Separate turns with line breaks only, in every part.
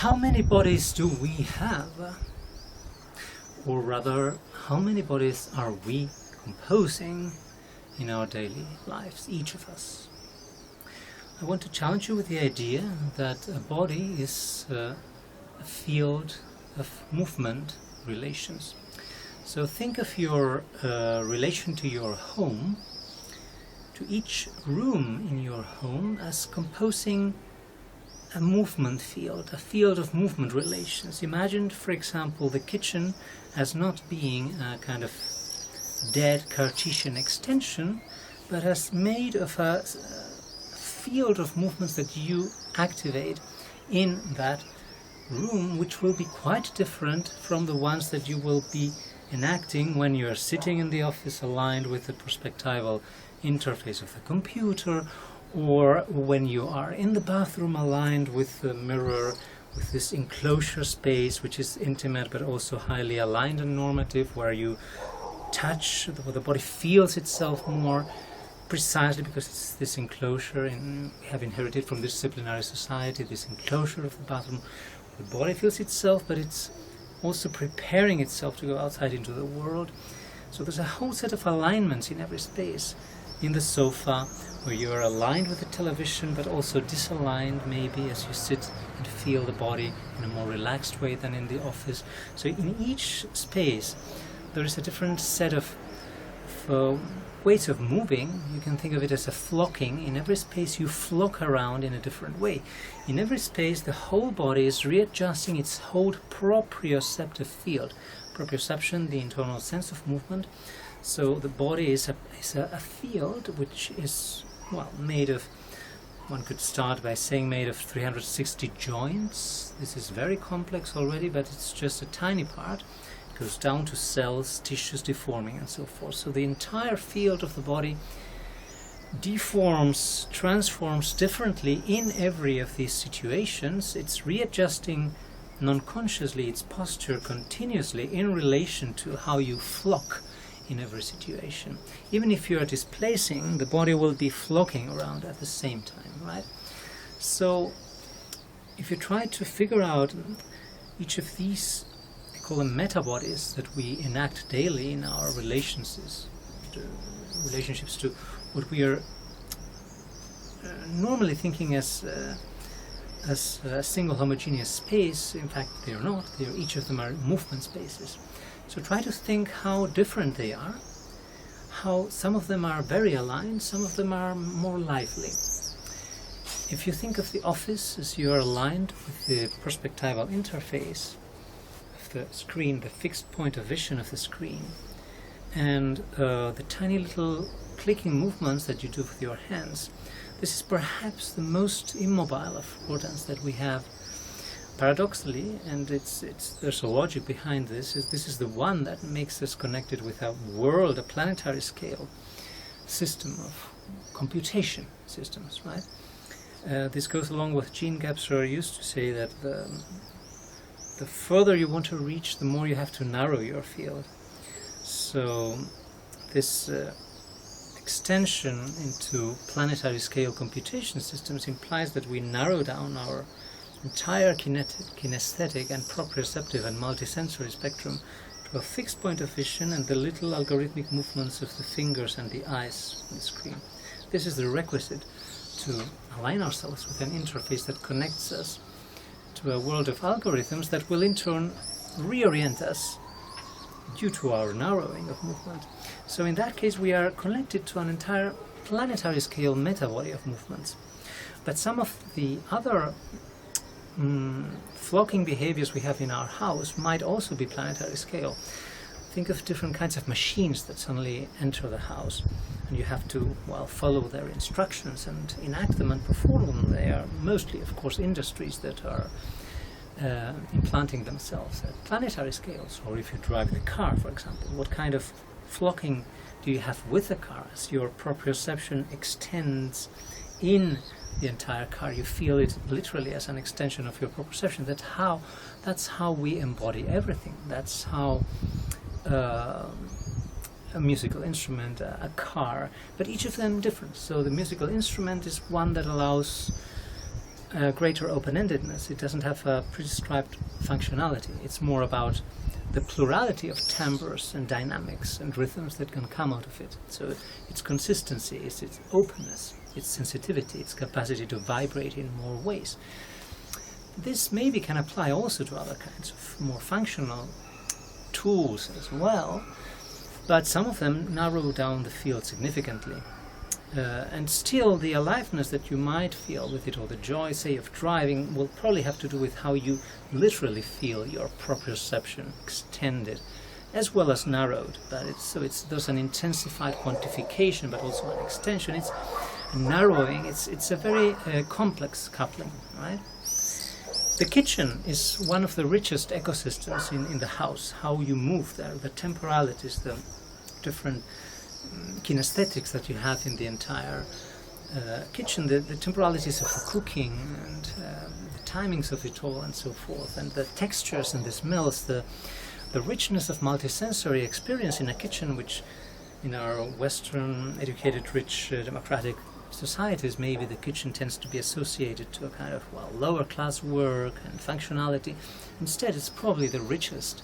How many bodies do we have? Or rather, how many bodies are we composing in our daily lives, each of us? I want to challenge you with the idea that a body is a field of movement relations. So think of your relation to your home, to each room in your home, as composing a movement field, a field of movement relations. Imagine, for example, the kitchen as not being a kind of dead Cartesian extension, but as made of a field of movements that you activate in that room, which will be quite different from the ones that you will be enacting when you are sitting in the office aligned with the perspectival interface of the computer, or when you are in the bathroom aligned with the mirror, with this enclosure space which is intimate but also highly aligned and normative, where you touch, where the body feels itself more precisely because it's this enclosure, and we have inherited from this disciplinary society this enclosure of the bathroom. The body feels itself, but it's also preparing itself to go outside into the world. So there's a whole set of alignments in every space. In the sofa, where you are aligned with the television, but also disaligned maybe as you sit and feel the body in a more relaxed way than in the office. So in each space, there is a different set of ways of moving. You can think of it as a flocking. In every space you flock around in a different way. In every space the whole body is readjusting its whole proprioceptive field. Proprioception, the internal sense of movement. So the body is a field which is, well, made of, one could start by saying made of 360 joints. This is very complex already, but it's just a tiny part. It goes down to cells, tissues deforming and so forth. So the entire field of the body deforms, transforms differently in every of these situations. It's readjusting non-consciously its posture continuously in relation to how you flock in every situation. Even if you are displacing, the body will be flocking around at the same time, right? So if you try to figure out each of these, I call them metabodies, that we enact daily in our relationships to what we are normally thinking as a single homogeneous space. In fact, they are not. Each of them are movement spaces. So try to think how different they are, how some of them are very aligned, some of them are more lively. If you think of the office as you are aligned with the perspectival interface of the screen, the fixed point of vision of the screen, and the tiny little clicking movements that you do with your hands, this is perhaps the most immobile affordance that we have. Paradoxically, and there's a logic behind this, this is the one that makes us connected with a world, a planetary scale system of computation systems, right? This goes along with Jean Gebser used to say that the further you want to reach, the more you have to narrow your field. So this extension into planetary scale computation systems implies that we narrow down our entire kinesthetic and proprioceptive and multisensory spectrum to a fixed point of vision and the little algorithmic movements of the fingers and the eyes on the screen. This is the requisite to align ourselves with an interface that connects us to a world of algorithms that will in turn reorient us due to our narrowing of movement. So in that case we are connected to an entire planetary scale metabody of movements. But some of the other flocking behaviors we have in our house might also be planetary scale. Think of different kinds of machines that suddenly enter the house, and you have to, well, follow their instructions and enact them and perform them. They are mostly, of course, industries that are implanting themselves at planetary scales. Or if you drive the car, for example, what kind of flocking do you have with the car as your proprioception extends in the entire car? You feel it literally as an extension of your proprioception. That's how we embody everything. That's how a musical instrument, a car, but each of them different. So the musical instrument is one that allows greater open-endedness. It doesn't have a prescribed functionality. It's more about the plurality of timbres and dynamics and rhythms that can come out of it. So its consistency is its openness, its sensitivity, its capacity to vibrate in more ways. This maybe can apply also to other kinds of more functional tools as well, but some of them narrow down the field significantly. And still, the aliveness that you might feel with it, or the joy, say, of driving, will probably have to do with how you literally feel your proprioception extended, as well as narrowed. But there's an intensified quantification, but also an extension. It's narrowing. It's a very complex coupling, right? The kitchen is one of the richest ecosystems in the house. How you move there, the temporalities, the different kinesthetics that you have in the entire kitchen, the temporalities of the cooking and the timings of it all and so forth, and the textures and the smells, the richness of multisensory experience in a kitchen, which in our Western, educated, rich, democratic societies, maybe the kitchen tends to be associated to a kind of, well, lower class work and functionality. Instead, it's probably the richest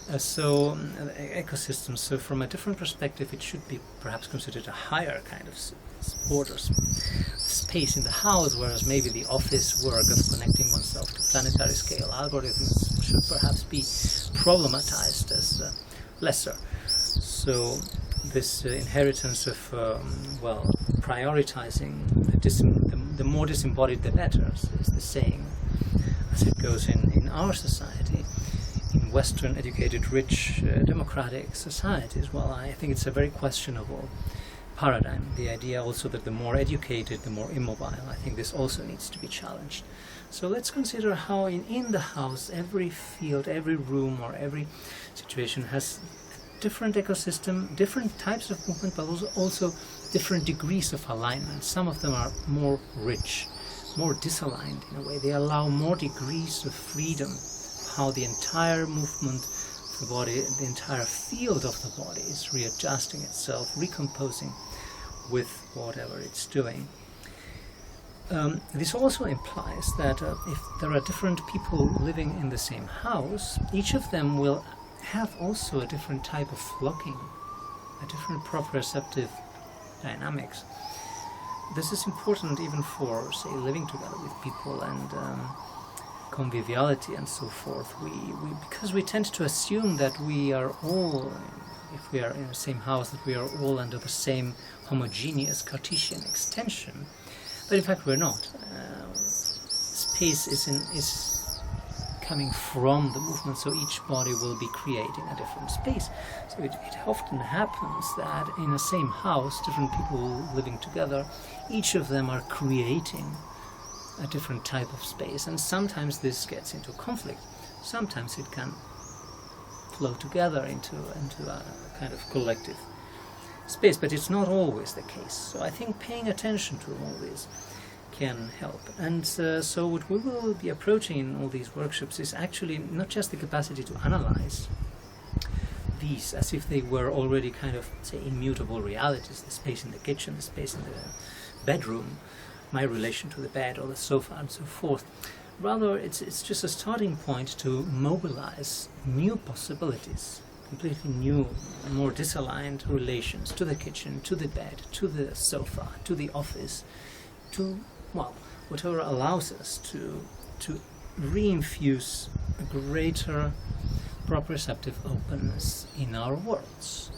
ecosystem. So from a different perspective, it should be perhaps considered a higher kind of border space in the house, whereas maybe the office work of connecting oneself to planetary scale algorithms should perhaps be problematized as lesser. So this inheritance of prioritizing the more disembodied the better is the saying as it goes in our society. In Western, educated, rich, democratic societies, well, I think it's a very questionable paradigm. The idea also that the more educated, the more immobile. I think this also needs to be challenged. So let's consider how in the house, every field, every room, or every situation has different ecosystem, different types of movement, but also different degrees of alignment. Some of them are more rich, more disaligned in a way. They allow more degrees of freedom. How the entire movement of the body, the entire field of the body is readjusting itself, recomposing with whatever it's doing. This also implies that if there are different people living in the same house, each of them will have also a different type of flocking, a different proprioceptive dynamics. This is important even for, say, living together with people and conviviality and so forth. Because we tend to assume that we are all, if we are in the same house, that we are all under the same homogeneous Cartesian extension, but in fact we're not. Space is coming from the movement, so each body will be creating a different space. So it often happens that in the same house, different people living together, each of them are creating a different type of space, and sometimes this gets into conflict. Sometimes it can flow together into a kind of collective space, but it's not always the case. So I think paying attention to all this can help. And so what we will be approaching in all these workshops is actually not just the capacity to analyze these as if they were already kind of, say, immutable realities, the space in the kitchen, the space in the bedroom, my relation to the bed or the sofa and so forth. Rather, it's just a starting point to mobilize new possibilities, completely new, more disaligned relations to the kitchen, to the bed, to the sofa, to the office, to, well, whatever allows us to reinfuse a greater proprioceptive openness in our worlds.